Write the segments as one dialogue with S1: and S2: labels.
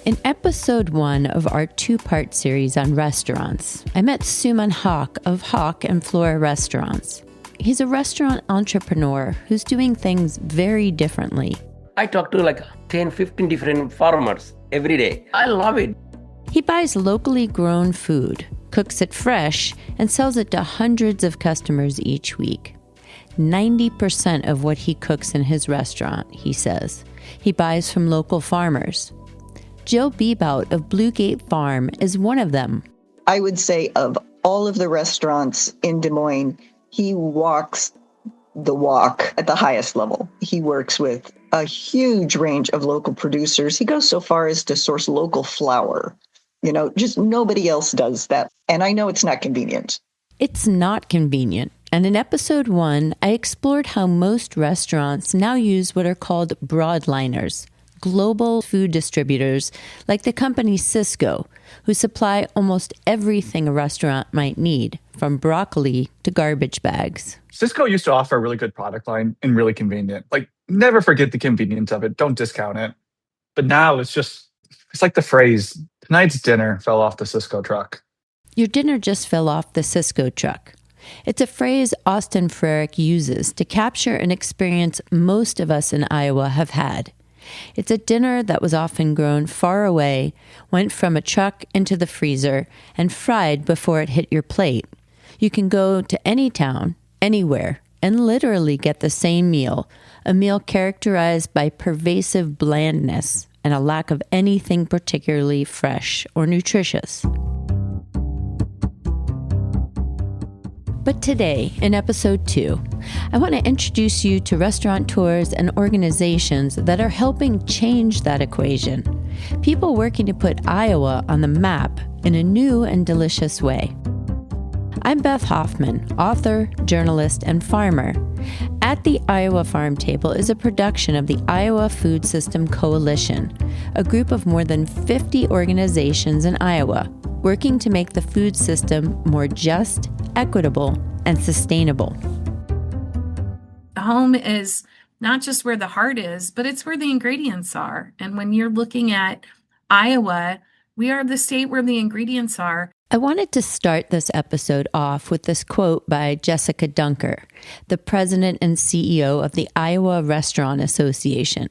S1: In episode 1 of our 2-part series on restaurants, I met Suman Haq of Haq and Flora Restaurants. He's a restaurant entrepreneur who's doing things very differently.
S2: I talk to like 10, 15 different farmers every day. I love it.
S1: He buys locally grown food, cooks it fresh, and sells it to hundreds of customers each week. 90% of what he cooks in his restaurant, he says, he buys from local farmers. Jill Bebout of Blue Gate Farm is one of them.
S3: I would say of all of the restaurants in Des Moines, he walks the walk at the highest level. He works with a huge range of local producers. He goes so far as to source local flour. Just nobody else does that. And I know it's not convenient.
S1: It's not convenient. And in episode 1, I explored how most restaurants now use what are called broadliners, global food distributors like the company Sysco, who supply almost everything a restaurant might need, from broccoli to garbage bags.
S4: Sysco used to offer a really good product line and really convenient. Never forget the convenience of it. Don't discount it. But now it's like the phrase, tonight's dinner fell off the Sysco truck.
S1: Your dinner just fell off the Sysco truck. It's a phrase Austin Frerick uses to capture an experience most of us in Iowa have had. It's a dinner that was often grown far away, went from a truck into the freezer, and fried before it hit your plate. You can go to any town, anywhere, and literally get the same meal, a meal characterized by pervasive blandness and a lack of anything particularly fresh or nutritious. But today, in episode 2, I want to introduce you to restaurateurs and organizations that are helping change that equation. People working to put Iowa on the map in a new and delicious way. I'm Beth Hoffman, author, journalist, and farmer. At the Iowa Farm Table is a production of the Iowa Food System Coalition, a group of more than 50 organizations in Iowa, working to make the food system more just, equitable, and sustainable.
S5: Home is not just where the heart is, but it's where the ingredients are. And when you're looking at Iowa, we are the state where the ingredients are.
S1: I wanted to start this episode off with this quote by Jessica Dunker, the president and CEO of the Iowa Restaurant Association,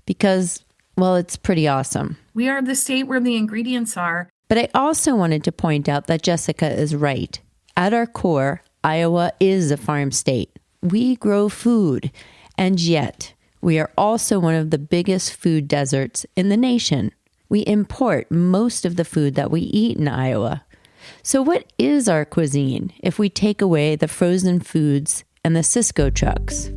S1: because, well, it's pretty awesome.
S5: We are the state where the ingredients are.
S1: But I also wanted to point out that Jessica is right. At our core, Iowa is a farm state. We grow food, and yet we are also one of the biggest food deserts in the nation. We import most of the food that we eat in Iowa. So what is our cuisine if we take away the frozen foods and the Sysco trucks?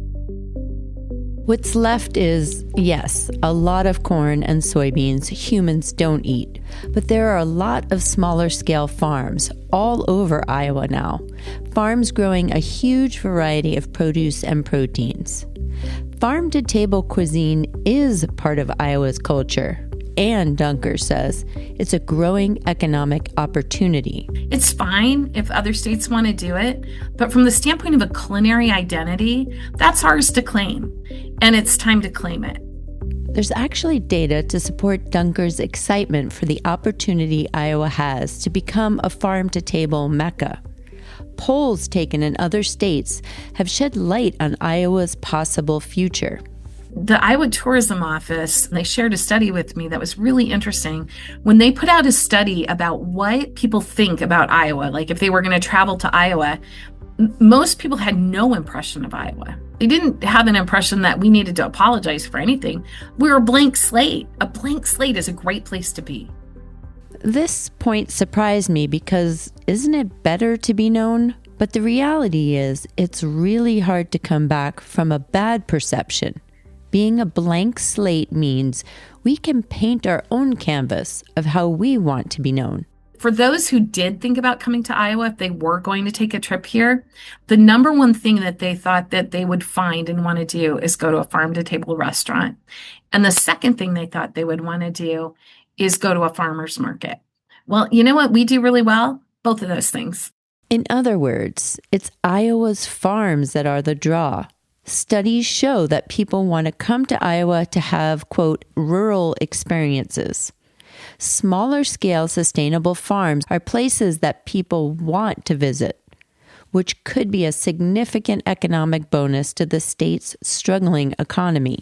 S1: What's left is, yes, a lot of corn and soybeans humans don't eat, but there are a lot of smaller scale farms all over Iowa now, farms growing a huge variety of produce and proteins. Farm-to-table cuisine is part of Iowa's culture, and Dunker says it's a growing economic opportunity.
S5: It's fine if other states want to do it, but from the standpoint of a culinary identity, that's ours to claim, and it's time to claim it.
S1: There's actually data to support Dunker's excitement for the opportunity Iowa has to become a farm-to-table Mecca. Polls taken in other states have shed light on Iowa's possible future.
S5: The Iowa Tourism Office, they shared a study with me that was really interesting. When they put out a study about what people think about Iowa, like if they were going to travel to Iowa, most people had no impression of Iowa. They didn't have an impression that we needed to apologize for anything. We're a blank slate. A blank slate is a great place to be.
S1: This point surprised me because isn't it better to be known? But the reality is it's really hard to come back from a bad perception. Being a blank slate means we can paint our own canvas of how we want to be known.
S5: For those who did think about coming to Iowa, if they were going to take a trip here, the number one thing that they thought that they would find and want to do is go to a farm-to-table restaurant. And the second thing they thought they would want to do is go to a farmer's market. Well, you know what we do really well? Both of those things.
S1: In other words, it's Iowa's farms that are the draw. Studies show that people want to come to Iowa to have, quote, rural experiences. Smaller scale sustainable farms are places that people want to visit, which could be a significant economic bonus to the state's struggling economy.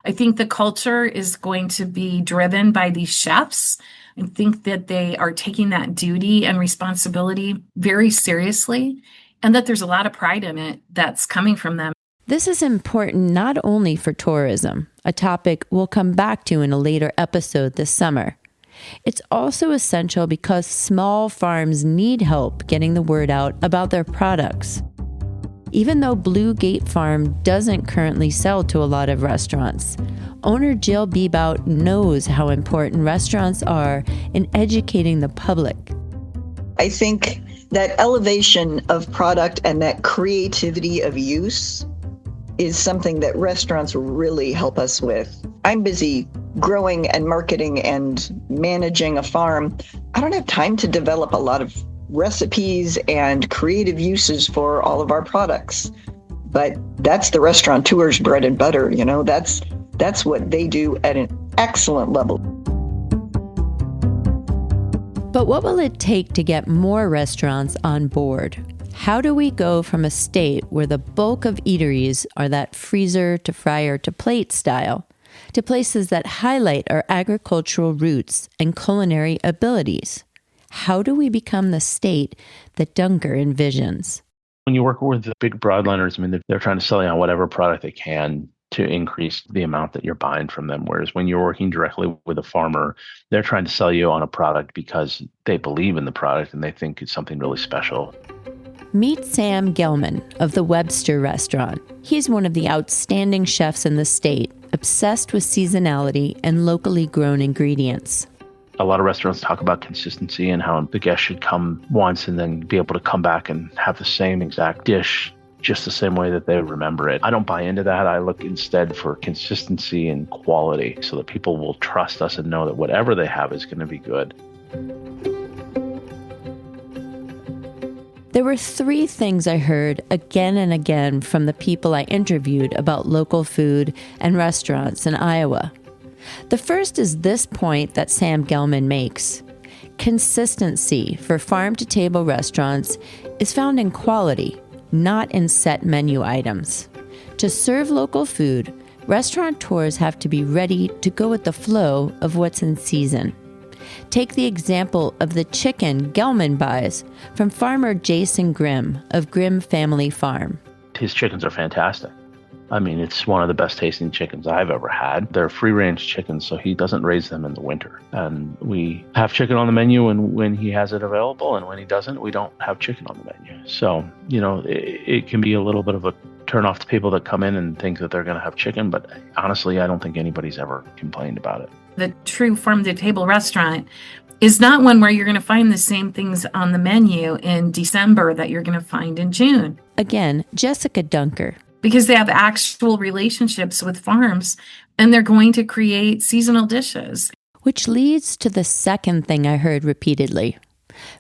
S5: I think the culture is going to be driven by these chefs. I think that they are taking that duty and responsibility very seriously, and that there's a lot of pride in it that's coming from them.
S1: This is important not only for tourism, a topic we'll come back to in a later episode this summer. It's also essential because small farms need help getting the word out about their products. Even though Blue Gate Farm doesn't currently sell to a lot of restaurants, owner Jill Bebout knows how important restaurants are in educating the public.
S3: I think that elevation of product and that creativity of use is something that restaurants really help us with. I'm busy growing and marketing and managing a farm. I don't have time to develop a lot of recipes and creative uses for all of our products. But that's the restaurateur's bread and butter, that's what they do at an excellent level.
S1: But what will it take to get more restaurants on board? How do we go from a state where the bulk of eateries are that freezer to fryer to plate style to places that highlight our agricultural roots and culinary abilities? How do we become the state that Dunker envisions?
S6: When you work with the big broadliners, they're trying to sell you on whatever product they can to increase the amount that you're buying from them. Whereas when you're working directly with a farmer, they're trying to sell you on a product because they believe in the product and they think it's something really special.
S1: Meet Sam Gelman of the Webster Restaurant. He's one of the outstanding chefs in the state, obsessed with seasonality and locally grown ingredients.
S6: A lot of restaurants talk about consistency and how the guest should come once and then be able to come back and have the same exact dish just the same way that they remember it. I don't buy into that. I look instead for consistency and quality so that people will trust us and know that whatever they have is going to be good.
S1: There were 3 things I heard again and again from the people I interviewed about local food and restaurants in Iowa. The first is this point that Sam Gelman makes. Consistency for farm-to-table restaurants is found in quality, not in set menu items. To serve local food, restaurateurs have to be ready to go with the flow of what's in season. Take the example of the chicken Gelman buys from farmer Jason Grimm of Grimm Family Farm.
S6: His chickens are fantastic. It's one of the best tasting chickens I've ever had. They're free-range chickens, so he doesn't raise them in the winter. And we have chicken on the menu when he has it available, and when he doesn't, we don't have chicken on the menu. So, it can be a little bit of a turn-off to people that come in and think that they're going to have chicken, but honestly, I don't think anybody's ever complained about it.
S5: The true farm-to-table restaurant is not one where you're going to find the same things on the menu in December that you're going to find in June.
S1: Again, Jessica Dunker.
S5: Because they have actual relationships with farms and they're going to create seasonal dishes.
S1: Which leads to the second thing I heard repeatedly.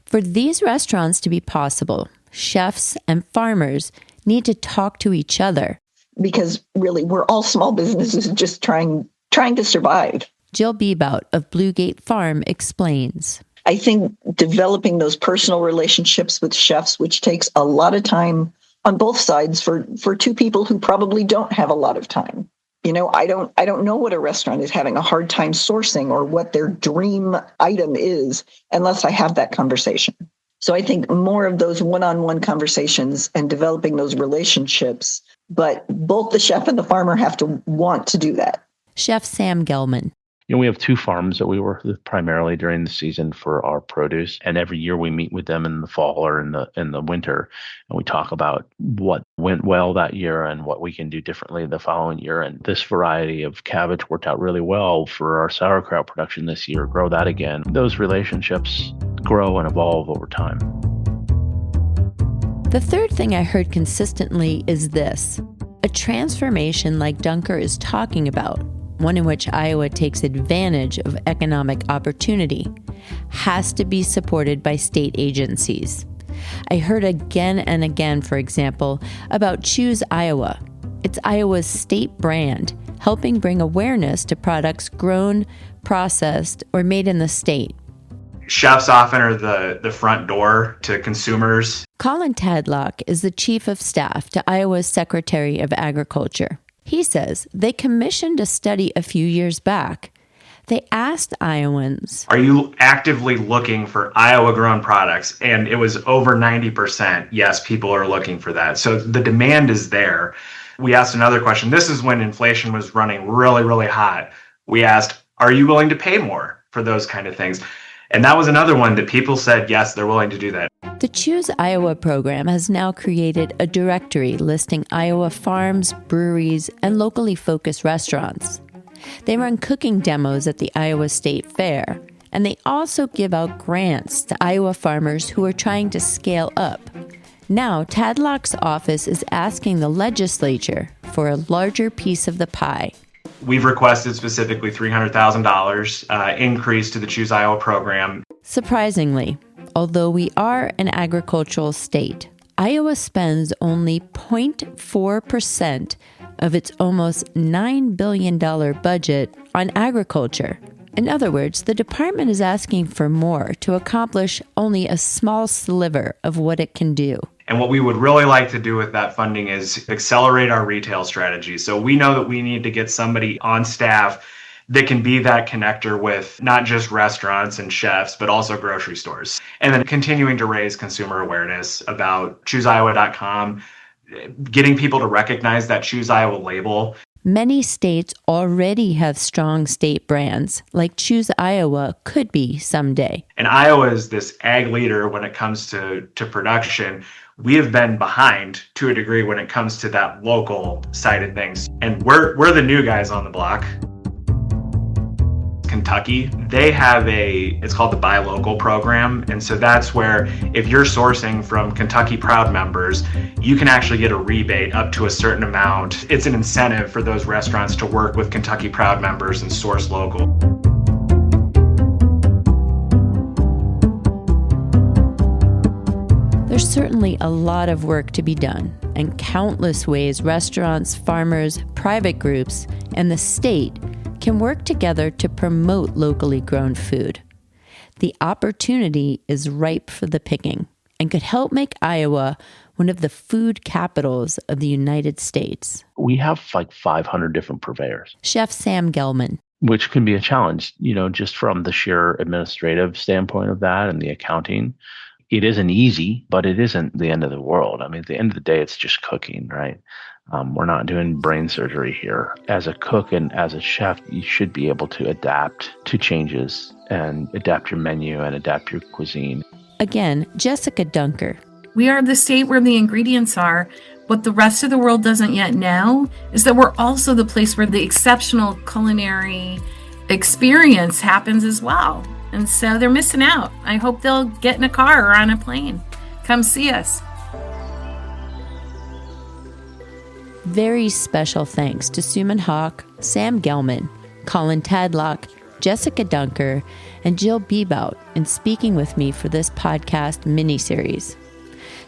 S1: For these restaurants to be possible, chefs and farmers need to talk to each other.
S3: Because really, we're all small businesses just trying to survive.
S1: Jill Bebout of Blue Gate Farm explains.
S3: I think developing those personal relationships with chefs, which takes a lot of time on both sides for 2 people who probably don't have a lot of time. I don't know what a restaurant is having a hard time sourcing or what their dream item is unless I have that conversation. So I think more of those one-on-one conversations and developing those relationships, but both the chef and the farmer have to want to do that.
S1: Chef Sam Gelman.
S6: We have 2 farms that we work with primarily during the season for our produce. And every year we meet with them in the fall or in the winter. And we talk about what went well that year and what we can do differently the following year. And this variety of cabbage worked out really well for our sauerkraut production this year. Grow that again. Those relationships grow and evolve over time.
S1: The third thing I heard consistently is this. A transformation like Dunker is talking about, one in which Iowa takes advantage of economic opportunity, has to be supported by state agencies. I heard again and again, for example, about Choose Iowa. It's Iowa's state brand, helping bring awareness to products grown, processed, or made in the state.
S7: Chefs often are the front door to consumers.
S1: Colin Tadlock is the chief of staff to Iowa's Secretary of Agriculture. He says they commissioned a study a few years back. They asked Iowans,
S7: "Are you actively looking for Iowa-grown products?" And it was over 90%. Yes, people are looking for that. So the demand is there. We asked another question. This is when inflation was running really, really hot. We asked, "Are you willing to pay more for those kind of things?" And that was another one that people said, yes, they're willing to do that.
S1: The Choose Iowa program has now created a directory listing Iowa farms, breweries, and locally focused restaurants. They run cooking demos at the Iowa State Fair, and they also give out grants to Iowa farmers who are trying to scale up. Now, Tadlock's office is asking the legislature for a larger piece of the pie.
S7: We've requested specifically $300,000 increase to the Choose Iowa program.
S1: Surprisingly, although we are an agricultural state, Iowa spends only 0.4% of its almost $9 billion budget on agriculture. In other words, the department is asking for more to accomplish only a small sliver of what it can do.
S7: And what we would really like to do with that funding is accelerate our retail strategy. So we know that we need to get somebody on staff that can be that connector with not just restaurants and chefs, but also grocery stores. And then continuing to raise consumer awareness about ChooseIowa.com, getting people to recognize that Choose Iowa label.
S1: Many states already have strong state brands, like Choose Iowa could be someday.
S7: And Iowa is this ag leader when it comes to production. We have been behind to a degree when it comes to that local side of things. And we're the new guys on the block. Kentucky, they have it's called the Buy Local program. And so that's where if you're sourcing from Kentucky Proud members, you can actually get a rebate up to a certain amount. It's an incentive for those restaurants to work with Kentucky Proud members and source local.
S1: There's certainly a lot of work to be done, and countless ways restaurants, farmers, private groups, and the state can work together to promote locally grown food. The opportunity is ripe for the picking and could help make Iowa one of the food capitals of the United States.
S6: We have like 500 different purveyors.
S1: Chef Sam Gelman.
S6: Which can be a challenge, just from the sheer administrative standpoint of that and the accounting. It isn't easy, but it isn't the end of the world. I mean, at the end of the day, it's just cooking, right? We're not doing brain surgery here. As a cook and as a chef, you should be able to adapt to changes and adapt your menu and adapt your cuisine.
S1: Again, Jessica Dunker.
S5: We are the state where the ingredients are. What the rest of the world doesn't yet know is that we're also the place where the exceptional culinary experience happens as well. And so they're missing out. I hope they'll get in a car or on a plane. Come see us.
S1: Very special thanks to Suman Hawk, Sam Gelman, Colin Tadlock, Jessica Dunker, and Jill Bebout in speaking with me for this podcast mini-series.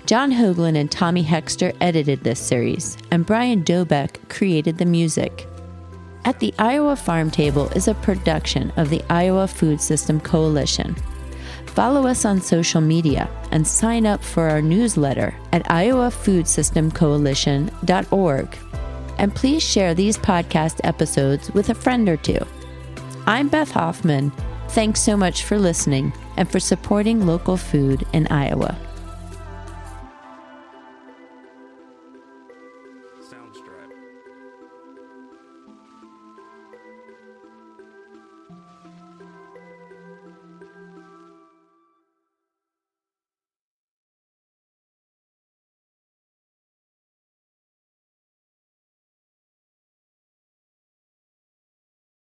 S1: John Hoagland and Tommy Hexter edited this series, and Brian Dobeck created the music. At the Iowa Farm Table is a production of the Iowa Food System Coalition. Follow us on social media and sign up for our newsletter at iowafoodsystemcoalition.org. And please share these podcast episodes with a friend or two. I'm Beth Hoffman. Thanks so much for listening and for supporting local food in Iowa.
S8: Soundstripe.